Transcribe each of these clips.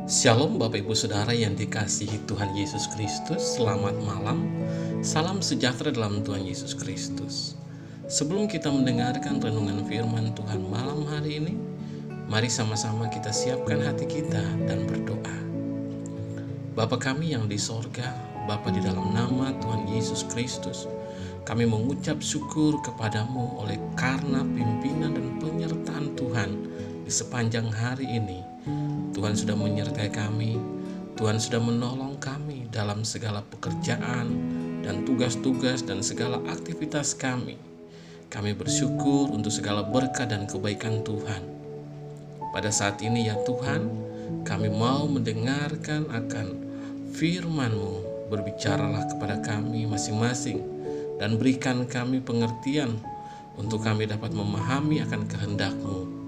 Shalom Bapak Ibu Saudara yang dikasihi Tuhan Yesus Kristus, selamat malam, salam sejahtera dalam Tuhan Yesus Kristus. Sebelum kita mendengarkan renungan firman Tuhan malam hari ini, mari sama-sama kita siapkan hati kita dan berdoa. Bapa kami yang di sorga, Bapa di dalam nama Tuhan Yesus Kristus, kami mengucap syukur kepadamu oleh karena pimpinan dan penyertaan Tuhan di sepanjang hari ini. Tuhan sudah menyertai kami, Tuhan sudah menolong kami dalam segala pekerjaan dan tugas-tugas dan segala aktivitas kami. Kami bersyukur untuk segala berkat dan kebaikan Tuhan. Pada saat ini ya Tuhan, kami mau mendengarkan akan firman-Mu. Berbicaralah kepada kami masing-masing dan berikan kami pengertian untuk kami dapat memahami akan kehendak-Mu.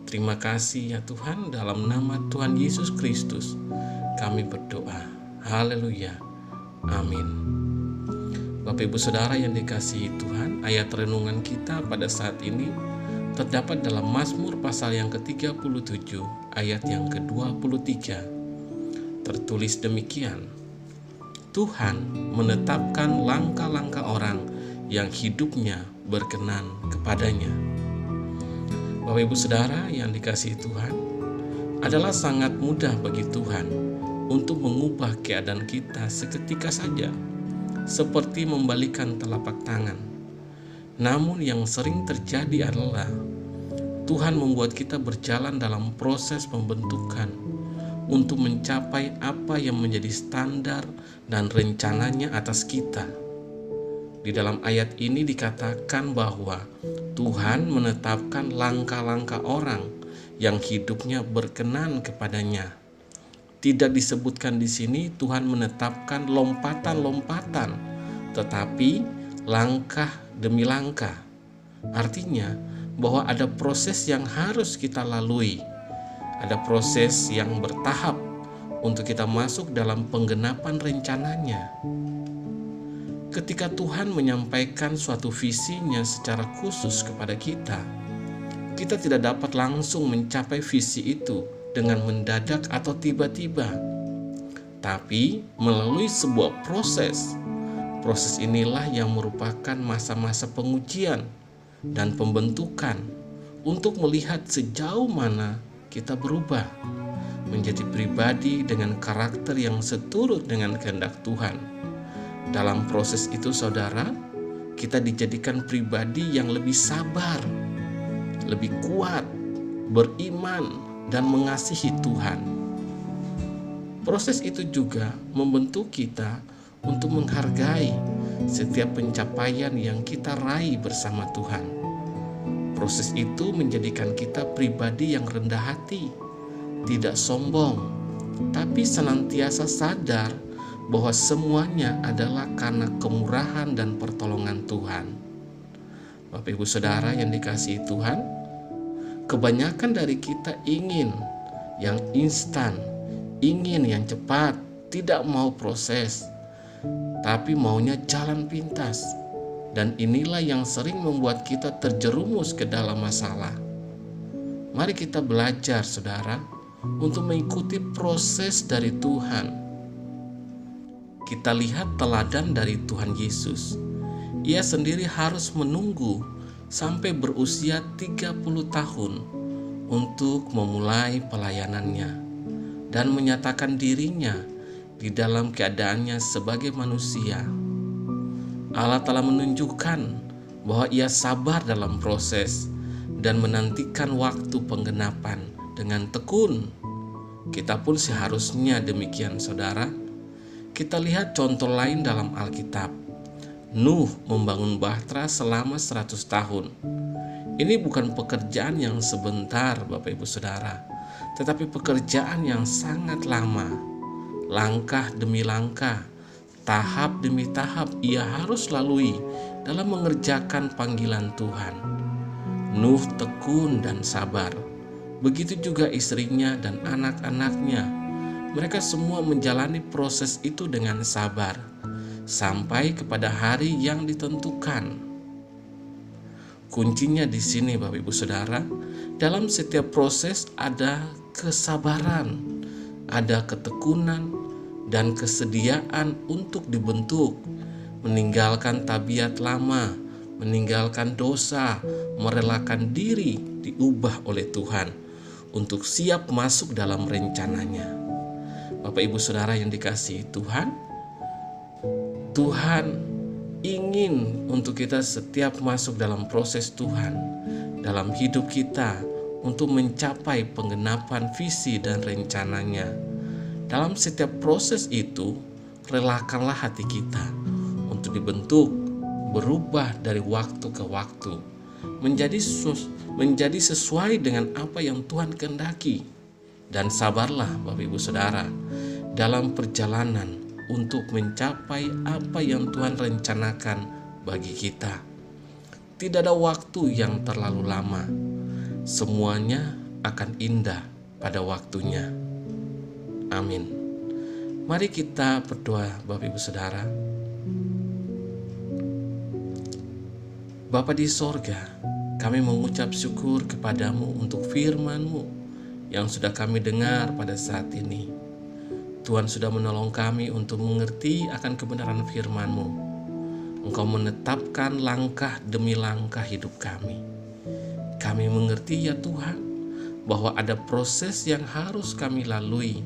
Terima kasih ya Tuhan, dalam nama Tuhan Yesus Kristus kami berdoa. Haleluya. Amin. Bapak Ibu Saudara yang dikasihi Tuhan, ayat renungan kita pada saat ini terdapat dalam Mazmur pasal yang ke-37 ayat yang ke-23. Tertulis demikian: Tuhan menetapkan langkah-langkah orang yang hidupnya berkenan kepadanya. Bapak Ibu Saudara yang dikasihi Tuhan, adalah sangat mudah bagi Tuhan untuk mengubah keadaan kita seketika saja, seperti membalikan telapak tangan. Namun yang sering terjadi adalah Tuhan membuat kita berjalan dalam proses pembentukan untuk mencapai apa yang menjadi standar dan rencananya atas kita. Di dalam ayat ini dikatakan bahwa Tuhan menetapkan langkah-langkah orang yang hidupnya berkenan kepadanya. Tidak disebutkan di sini Tuhan menetapkan lompatan-lompatan, tetapi langkah demi langkah. Artinya bahwa ada proses yang harus kita lalui. Ada proses yang bertahap untuk kita masuk dalam penggenapan rencananya. Ketika Tuhan menyampaikan suatu visinya secara khusus kepada kita, kita tidak dapat langsung mencapai visi itu dengan mendadak atau tiba-tiba, tapi melalui sebuah proses. Proses inilah yang merupakan masa-masa pengujian dan pembentukan untuk melihat sejauh mana kita berubah menjadi pribadi dengan karakter yang seturut dengan kehendak Tuhan. Dalam proses itu saudara, kita dijadikan pribadi yang lebih sabar, lebih kuat, beriman, dan mengasihi Tuhan. Proses itu juga membentuk kita untuk menghargai setiap pencapaian yang kita raih bersama Tuhan. Proses itu menjadikan kita pribadi yang rendah hati, tidak sombong, tapi senantiasa sadar bahwa semuanya adalah karena kemurahan dan pertolongan Tuhan. Bapak Ibu Saudara yang dikasihi Tuhan, kebanyakan dari kita ingin yang instan, ingin yang cepat, tidak mau proses, tapi maunya jalan pintas. Dan inilah yang sering membuat kita terjerumus ke dalam masalah. Mari kita belajar saudara untuk mengikuti proses dari Tuhan. Kita lihat teladan dari Tuhan Yesus. Ia sendiri harus menunggu sampai berusia 30 tahun untuk memulai pelayanannya dan menyatakan dirinya di dalam keadaannya sebagai manusia. Allah telah menunjukkan bahwa ia sabar dalam proses dan menantikan waktu penggenapan dengan tekun. Kita pun seharusnya demikian saudara. Kita lihat contoh lain dalam Alkitab. Nuh membangun bahtera selama 100 tahun. Ini bukan pekerjaan yang sebentar Bapak Ibu Saudara, tetapi pekerjaan yang sangat lama. Langkah demi langkah, tahap demi tahap ia harus lalui dalam mengerjakan panggilan Tuhan. Nuh tekun dan sabar. Begitu juga istrinya dan anak-anaknya. Mereka semua menjalani proses itu dengan sabar sampai kepada hari yang ditentukan. Kuncinya di sini Bapak Ibu Saudara, dalam setiap proses ada kesabaran, ada ketekunan dan kesediaan untuk dibentuk, meninggalkan tabiat lama, meninggalkan dosa, merelakan diri diubah oleh Tuhan untuk siap masuk dalam rencananya. Bapak Ibu Saudara yang dikasihi Tuhan, Tuhan ingin untuk kita setiap masuk dalam proses Tuhan dalam hidup kita untuk mencapai penggenapan visi dan rencananya. Dalam setiap proses itu, relakanlah hati kita untuk dibentuk, berubah dari waktu ke waktu, menjadi sesuai dengan apa yang Tuhan kehendaki. Dan sabarlah Bapak Ibu Saudara dalam perjalanan untuk mencapai apa yang Tuhan rencanakan bagi kita. Tidak ada waktu yang terlalu lama. Semuanya akan indah pada waktunya. Amin. Mari kita berdoa Bapak Ibu Saudara. Bapa di sorga, kami mengucap syukur kepadamu untuk firman-Mu yang sudah kami dengar pada saat ini. Tuhan sudah menolong kami untuk mengerti akan kebenaran firman-Mu. Engkau menetapkan langkah demi langkah hidup kami. Kami mengerti ya Tuhan, bahwa ada proses yang harus kami lalui,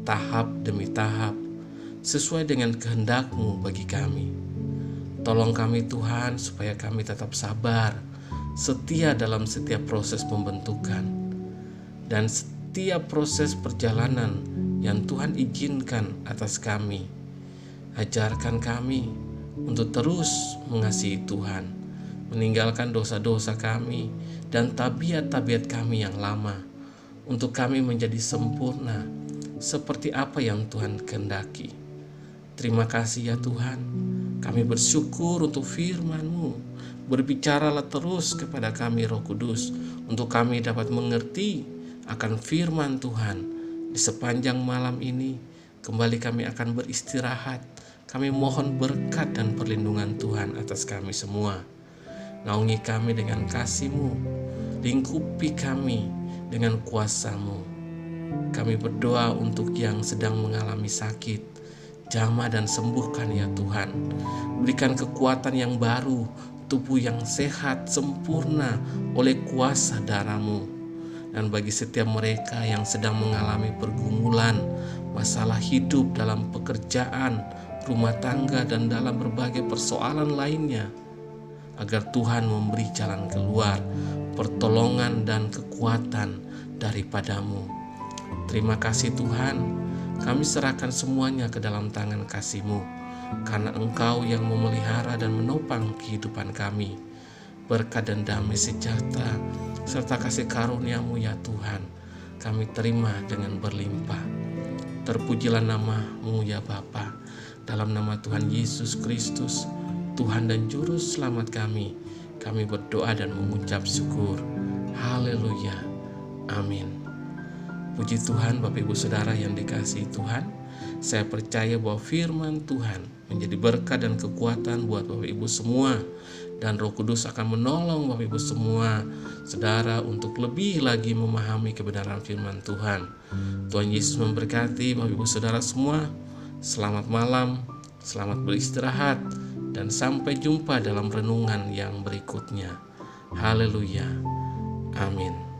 tahap demi tahap, sesuai dengan kehendak-Mu bagi kami. Tolong kami Tuhan, supaya kami tetap sabar, setia dalam setiap proses pembentukan, dan setiap proses perjalanan yang Tuhan izinkan atas kami. Ajarkan kami untuk terus mengasihi Tuhan, meninggalkan dosa-dosa kami dan tabiat-tabiat kami yang lama, untuk kami menjadi sempurna seperti apa yang Tuhan kehendaki. Terima kasih ya Tuhan, kami bersyukur untuk firman-Mu. Berbicaralah terus kepada kami Roh Kudus, untuk kami dapat mengerti akan firman Tuhan. Di sepanjang malam ini kembali kami akan beristirahat. Kami mohon berkat dan perlindungan Tuhan atas kami semua. Naungi kami dengan kasih-Mu, lingkupi kami dengan kuasa-Mu. Kami berdoa untuk yang sedang mengalami sakit, jamah dan sembuhkan ya Tuhan. Berikan kekuatan yang baru, tubuh yang sehat, sempurna oleh kuasa darah-Mu. Dan bagi setiap mereka yang sedang mengalami pergumulan, masalah hidup dalam pekerjaan, rumah tangga, dan dalam berbagai persoalan lainnya, agar Tuhan memberi jalan keluar, pertolongan dan kekuatan daripada-Mu. Terima kasih Tuhan, kami serahkan semuanya ke dalam tangan kasih-Mu, karena Engkau yang memelihara dan menopang kehidupan kami. Berkat dan damai sejahtera serta kasih karunia-Mu ya Tuhan, kami terima dengan berlimpah. Terpujilah nama-Mu ya Bapa. Dalam nama Tuhan Yesus Kristus, Tuhan dan Juru Selamat kami berdoa dan mengucap syukur. Haleluya. Amin. Puji Tuhan Bapak Ibu Saudara yang dikasihi Tuhan. Saya percaya bahwa firman Tuhan menjadi berkat dan kekuatan buat Bapak Ibu semua. Dan Roh Kudus akan menolong Bapak Ibu semua saudara untuk lebih lagi memahami kebenaran firman Tuhan. Tuhan Yesus memberkati Bapak Ibu Saudara semua. Selamat malam, selamat beristirahat, dan sampai jumpa dalam renungan yang berikutnya. Haleluya. Amin.